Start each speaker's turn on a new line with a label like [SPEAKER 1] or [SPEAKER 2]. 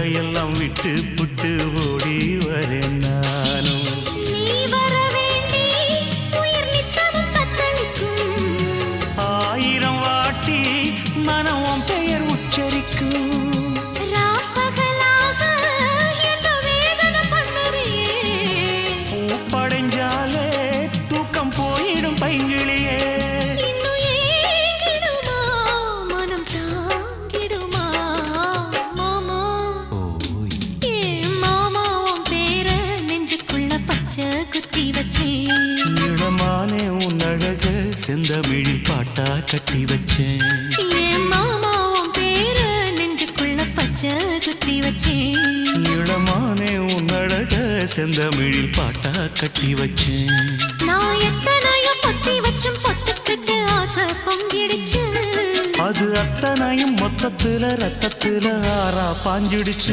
[SPEAKER 1] எல்லாம் விட்டு புட்டு ஓடி வரேன் நானும்.
[SPEAKER 2] நீ வர வேண்டி உயிர் நித்தமும் தத்தளிக்கும்.
[SPEAKER 1] 1000 வாட்டி மனம் உன் பெயர் உச்சரிக்கும்.
[SPEAKER 2] ராப்பகலாக என்ன வேதனை பண்ணுறியே.
[SPEAKER 1] பூப்படைஞ்சாலே தூக்கம் போயிடும் பைங்கிளியே.
[SPEAKER 2] இன்னும் ஏங்கிடுமா மனம் தாங்கிடுமா மாமா. ஏ மாமா உன் பேர நெஞ்சுக்குள்ள பச்சை குத்தி வச்சேன்.
[SPEAKER 1] இடமானே உன் அழக செந்தமிழில் பாட்டா கட்டி வச்சேன்.
[SPEAKER 2] ஏ மாமா உன் பேர நெஞ்சுக்குள்ள பச்சை குத்தி வச்சேன்.
[SPEAKER 1] இடமானே உன் அழக செந்தமிழில் பாட்டா கட்டி வச்சேன்.
[SPEAKER 2] நான் எத்தனையோ பொத்தி வச்சும் பொத்துக்கிட்டு ஆசை பொங்கிடுச்சு.
[SPEAKER 1] அது அத்தனையும் மொத்தத்துல ரத்தத்துல ஆறா பாஞ்சிடுச்சு.